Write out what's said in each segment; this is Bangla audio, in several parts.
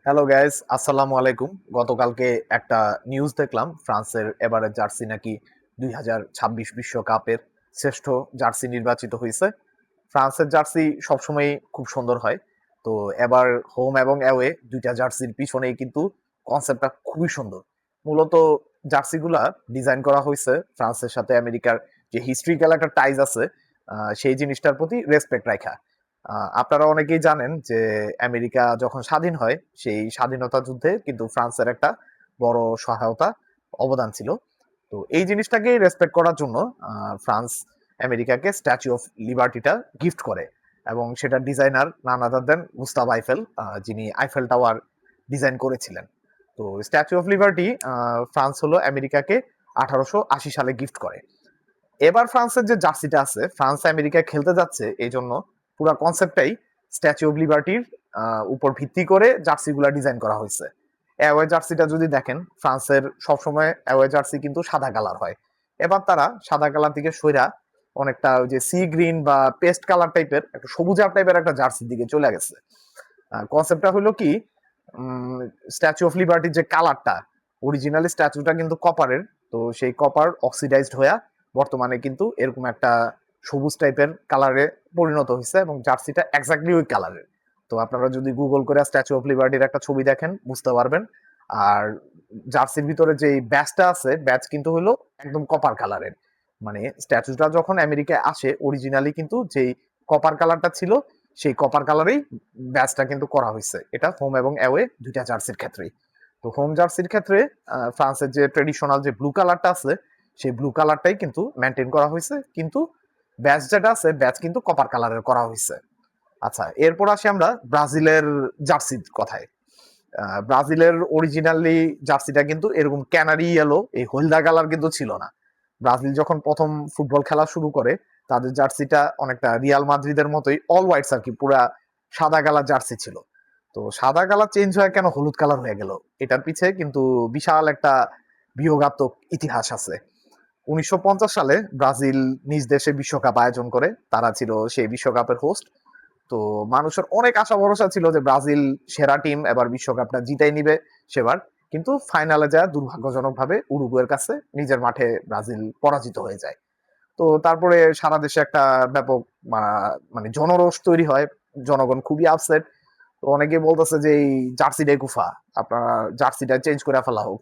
হ্যালো গাইস, আসসালামু আলাইকুম। গতকালকে একটা নিউজ দেখলাম, ফ্রান্সের এবারের জার্সি নাকি 2026 বিশ্বকাপের শ্রেষ্ঠ জার্সি নির্বাচিত হয়েছে। ফ্রান্সের জার্সি সবসময় খুব সুন্দর হয়। তো এবার হোম এবং অ্যাওয়ে দুইটা জার্সির পিছনেই কিন্তু কনসেপ্টটা খুবই সুন্দর। মূলত জার্সিগুলা ডিজাইন করা হয়েছে ফ্রান্সের সাথে আমেরিকার যে হিস্ট্রিক্যাল একটা টাইজ আছে, সেই জিনিসটার প্রতি রেসপেক্ট রাখা। আপনারা অনেকেই জানেন যে আমেরিকা যখন স্বাধীন হয় সেই স্বাধীনতা যুদ্ধে কিন্তু ফ্রান্সের একটা বড় সহায়তা অবদান ছিল। তো এই জিনিসটাকে রেসপেক্ট করার জন্য ফ্রান্স আমেরিকাকে স্ট্যাচু অফ লিবার্টিটা গিফট করে, এবং সেটা ডিজাইনার নান আদার দেন গুস্তাভ আইফেল, যিনি আইফেল টাওয়ার ডিজাইন করেছিলেন। তো স্ট্যাচু অফ লিবার্টি ফ্রান্স হলো আমেরিকাকে 1880 সালে গিফট করে। এবার ফ্রান্সের যে জার্সিটা আছে, ফ্রান্স আমেরিকা খেলতে যাচ্ছে, এই জন্য পুরো কনসেপ্টটাই স্ট্যাচু অফ লিবার্টির উপর ভিত্তি করে জার্সিগুলা ডিজাইন করা হয়েছে। অ্যাওয়ে জার্সিটা যদি দেখেন, ফ্রান্সের সবসময় অ্যাওয়ে জার্সি কিন্তু সাদা কালার হয়। এবার তারা সাদা কালার থেকে সইরা অনেকটা ওই যে সি গ্রিন বা পেস্ট কালার টাইপের একটা সবুজাভ টাইপের একটা জার্সির দিকে চলে গেছে। কনসেপ্টটা হলো কি, স্ট্যাচু অফ লিবার্টির যে কালারটা, অরিজিনালি স্ট্যাচুটা কিন্তু কপারের। তো সেই কপার অক্সিডাইজড হয়ে বর্তমানে কিন্তু এরকম একটা সবুজ টাইপের কালারে পরিণত হয়েছে, এবং জার্সিটা এক্স্যাক্টলি ওই কালারের। তো আপনারা যদি গুগল করে স্ট্যাচু অফ লিবার্টির একটা ছবি দেখেন বুঝতে পারবেন। আর জার্সির ভিতরে যে ব্যাচটা আছে, ব্যাচ কিন্তু হলো একদম কপার কালারের। মানে স্ট্যাচুটা যখন আমেরিকায় আসে, অরিজিনালি কিন্তু যেই কপার কালারটা ছিল সেই কপার কালারেই ব্যাচটা কিন্তু করা হয়েছে। এটা হোম এবং অ্যাওয়ে দুইটা জার্সির ক্ষেত্রেই। তো হোম জার্সির ক্ষেত্রে ফ্রান্সের যে ট্রেডিশনাল যে ব্লু কালারটা আছে, সেই ব্লু কালারটাই কিন্তু মেনটেন করা হয়েছে, কিন্তু ব্যাচ যেটা আছে ব্যাচ কিন্তু কপার কালারের করা হয়েছে। আচ্ছা, এরপর আসি আমরা ব্রাজিলের জার্সির কথায়। ব্রাজিলের অরিজিনালি জার্সিটা কিন্তু এরকম ক্যানারি ইয়েলো, এই হলদা কালার কিন্তু ছিল না। ব্রাজিল যখন প্রথম ফুটবল খেলা শুরু করে, তাদের জার্সিটা অনেকটা রিয়াল মাদ্রিদের মতোই অল হোয়াইটস আর কি, পুরা সাদা কালার জার্সি ছিল। তো সাদা কালার চেঞ্জ হয়ে কেন হলুদ কালার হয়ে গেল, এটার পিছে কিন্তু বিশাল একটা বিয়োগাত্মক ইতিহাস আছে। 1950 সালে ব্রাজিল নিজ দেশে বিশ্বকাপ আয়োজন করে, তারা ছিল সেই বিশ্বকাপের হোস্ট। তো মানুষের অনেক আশা ভরসা ছিল যে ব্রাজিল সেরা টিম, এবার বিশ্বকাপটা জিতাই নিবে সেবার। কিন্তু ফাইনালে যায় দুর্ভাগ্যজনক ভাবে উরুগুয়ের কাছে নিজের মাঠে ব্রাজিল পরাজিত হয়ে যায়। তো তারপরে সারা দেশে একটা ব্যাপক মানে জনরোষ তৈরি হয়, জনগণ খুবই আপসেট। তো অনেকে বলতেছে যে এই জার্সিটাই কুফা, আপনারা জার্সিটা চেঞ্জ করে ফেলা হোক।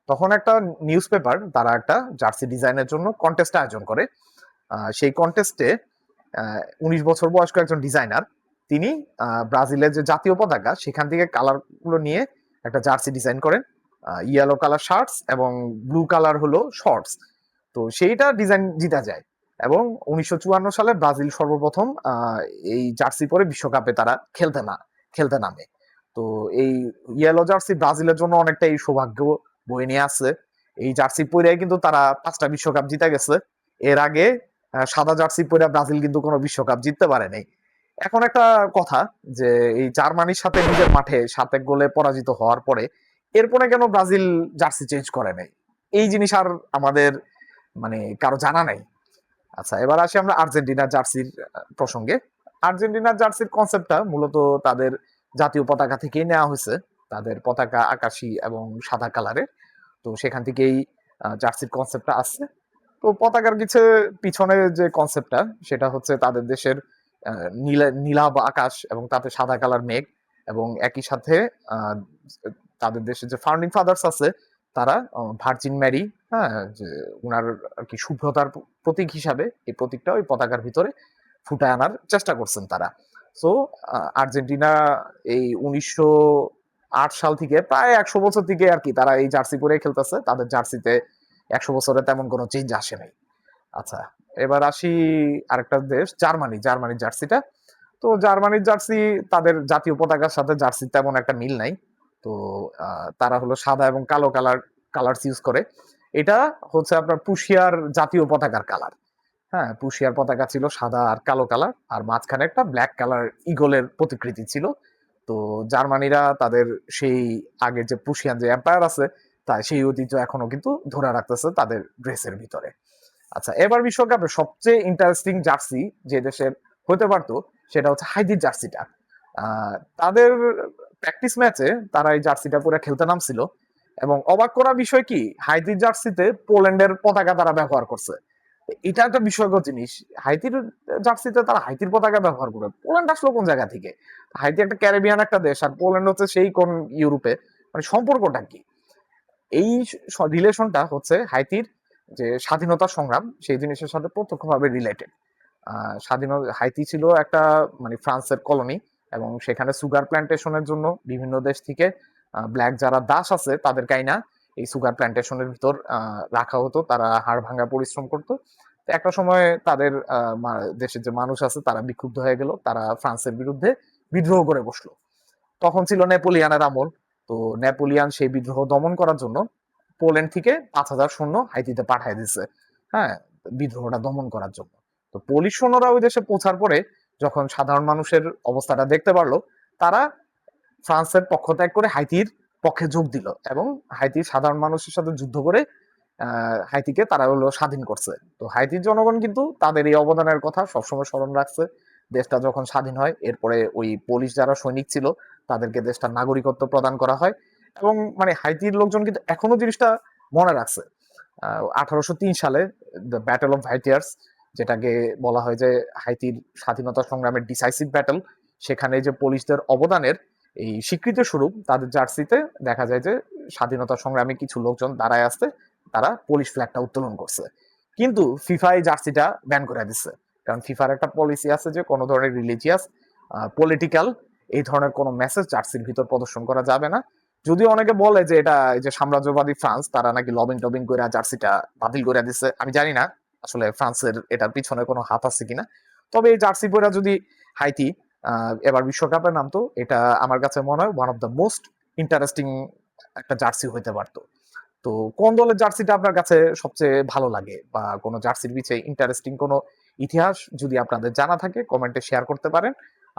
তখন একটা নিউজ পেপার তারা একটা জার্সি ডিজাইনের জন্য কন্টেস্ট আয়োজন করে। সেই কন্টেস্টে 19 বছর বয়স্ক একজন ডিজাইনার, তিনি ব্রাজিলের যে জাতীয় পতাকা সেখান থেকে কালার গুলো নিয়ে একটা জার্সি ডিজাইন করেন। ইয়েলো কালার শার্টস এবং ব্লু কালার হলো শর্টস। তো সেইটা ডিজাইন জিতা যায়, এবং 1954 সালে ব্রাজিল সর্বপ্রথম এই জার্সি পরে বিশ্বকাপে তারা খেলতে নামে। তো এই ইয়েলো জার্সি ব্রাজিলের জন্য অনেকটাই সৌভাগ্য বয়ে নিয়ে আসছে। এই জার্সি পরে কিন্তু তারা 5টা বিশ্বকাপ জিতে গেছে। এর আগে সাদা জার্সি পরে ব্রাজিল কিন্তু কোনো বিশ্বকাপ জিততে পারে নাই। এখন একটা কথা, যে এই জার্মানির সাথে নিজের মাঠে 7-1 গোলে পরাজিত হওয়ার পরে এরপরে কেন ব্রাজিল জার্সি চেঞ্জ করে নাই, এই জিনিস আর আমাদের মানে কারো জানা নাই। আচ্ছা, এবার আসি আমরা আর্জেন্টিনার জার্সির প্রসঙ্গে। আর্জেন্টিনার জার্সির কনসেপ্টটা মূলত তাদের জাতীয় পতাকা থেকেই নেওয়া হয়েছে। তাদের পতাকা আকাশী এবং সাদা কালারের। তো সেখান থেকেই জার্সির কনসেপ্টটা আসছে। তো পতাকার পিছনে যে কনসেপ্টটা, সেটা হচ্ছে তাদের দেশের নীলাভ আকাশ এবং তাতে সাদা কালার মেঘ, এবং একই সাথে আহ, তাদের দেশের যে ফাউন্ডিং ফাদার্স আছে, তারা ভার্জিন ম্যারি, হ্যাঁ, যে উনার আর কি শুভ্রতার প্রতীক হিসাবে এই প্রতীকটা ওই পতাকার ভিতরে ফুটায় আনার চেষ্টা করছেন তারা। সো আর্জেন্টিনা এই 1908 সাল থেকে প্রায় 100 বছর থেকে আর কি তারা এই জার্সি পরে খেলতেছে। তাদের জার্সিতে 100 বছরে তেমন কোনো চেঞ্জ আসে নাই। আচ্ছা, এবার আসি আরেকটা দেশ, জার্মানি। জার্মানির জার্সিটা, তো জার্মানির জার্সি তাদের জাতীয় পতাকার সাথে জার্সি তেমন একটা মিল নাই। তো তারা হলো সাদা এবং কালো কালার ইউজ করে। এটা হচ্ছে আপনার প্রুশিয়ার জাতীয় পতাকার কালার। হ্যাঁ, প্রুশিয়ার পতাকা ছিল সাদা আর কালো কালার, আর মাঝখানে একটা ব্ল্যাক কালার ইগলের প্রতিকৃতি ছিল। তো জার্মানিরা তাদের সেই আগের যে প্রুশিয়ান যে এম্পায়ার আছে, তাই সেই ঐতিহ্য এখনো কিন্তু ধরে রাখতেছে তাদের ড্রেসের ভিতরে। আচ্ছা, এবার বিশ্বকাপে সবচেয়ে ইন্টারেস্টিং জার্সি যে দেশের হতে পারতো, সেটা হচ্ছে হাইতির জার্সিটা। তাদের প্র্যাকটিস ম্যাচে তারা এই জার্সিটা পরে খেলতে নামছিল এবং অবাক করা বিষয় কি হাইতির জার্সিতে পোল্যান্ডের পতাকা তারা ব্যবহার করছে। এটা একটা বিষয়কর জিনিস। হাইতির জার্সিতে তারা হাইতির পতাকা ব্যবহার করে, পোল্যান্ড আসলো কোন জায়গা থেকে? হাইতি একটা ক্যারিবিয়ান একটা দেশ, আর পোল্যান্ড হচ্ছে সেই কোন ইউরোপে, মানে সম্পর্কটা কি? এই রিলেশনটা হচ্ছে হাইতির যে স্বাধীনতা সংগ্রাম সেই জিনিসের সাথে প্রত্যক্ষভাবে রিলেটেড। হাইতি ছিল একটা মানে ফ্রান্সের কলোনি এবং সেখানে সুগার প্ল্যান্টেশনের জন্য বিভিন্ন দেশ থেকে ব্ল্যাক যারা দাস আছে তাদের কাইনা এই সুগার প্ল্যান্টেশনের ভিতর রাখা হতো, তারা হাড় ভাঙা পরিশ্রম করতো। একটা সময় তাদের দেশের যে মানুষ আছে তারা বিক্ষুব্ধ হয়ে গেল, তারা ফ্রান্সের বিরুদ্ধে বিদ্রোহ করে বসলো। তখন ছিল নেপোলিয়ানের আমল। তো নেপোলিয়ান সেই বিদ্রোহ দমন করার জন্য পোল্যান্ড থেকে 5,000 সৈন্য হাইতিতে পাঠিয়ে দিচ্ছে, হ্যাঁ, বিদ্রোহটা দমন করার জন্য। তো পোলিশ সৈন্যরা ওই দেশে পৌঁছার পরে যখন সাধারণ মানুষের অবস্থাটা দেখতে পারলো, তারা ফ্রান্সের পক্ষ ত্যাগ করে হাইতির পক্ষে যোগ দিল এবং হাইতির সাধারণ মানুষের সাথে যুদ্ধ করে হাইতিকে তারা হলো স্বাধীন করছে। তো হাইতির জনগণ কিন্তু তাদের এই অবদানের কথা সবসময় স্মরণ রাখছে। দেশটা যখন স্বাধীন হয় এরপরে ওই পুলিশ যারা সৈনিক ছিল তাদেরকে দেশটার নাগরিকত্ব প্রদান করা হয় এবং মানে হাইতির লোকজন কিন্তু এখনো জিনিসটা মনে রাখছে। 1803 সালে দ্য ব্যাটল অফ ভাইটিয়ার্স, যেটাকে বলা হয় যে হাইতির স্বাধীনতা সংগ্রামের ডিসাইসিভ ব্যাটল, সেখানে যে পুলিশদের অবদানের এই স্বীকৃতি স্বরূপ তাদের জার্সিতে দেখা যায় যে স্বাধীনতা সংগ্রামী কিছু লোকজন দাঁড়ায় আসতে, তারা পুলিশ ফ্ল্যাগটা উত্তোলন করছে। কিন্তু ফিফা এই জার্সিটা ব্যান করে দিচ্ছে, কারণ ফিফার একটা পলিসি আছে যে কোনো ধরনের রিলিজিয়াস, পলিটিক্যাল এই ধরনের কোনো মেসেজ জার্সির ভিতর প্রদর্শন করা যাবে না। যদিও অনেকে বলে যে এটা এই যে সাম্রাজ্যবাদী ফ্রান্স তারা নাকি লবিং টবিং করে জার্সিটা বাতিল করে দিচ্ছে, আমি জানি না আসলে ফ্রান্সের এটার পিছনে কোনো হাত আছে কিনা। তবে এই জার্সি পরে যদি হাইতি এবার বিশ্বকাপে নামতো, এটা আমার কাছে মনে হয় one of the most interesting একটা জার্সি হইতে পারতো। তো কোন দলের জার্সিটা আপনার কাছে সবচেয়ে ভালো লাগে, বা কোনো জার্সির পিছে ইন্টারেস্টিং কোনো ইতিহাস যদি আপনাদের জানা থাকে কমেন্টে শেয়ার করতে পারেন।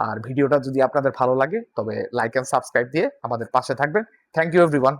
আর ভিডিওটা যদি আপনাদের ভালো লাগে তবে লাইক এন্ড সাবস্ক্রাইব দিয়ে আমাদের পাশে থাকবেন। Thank you everyone.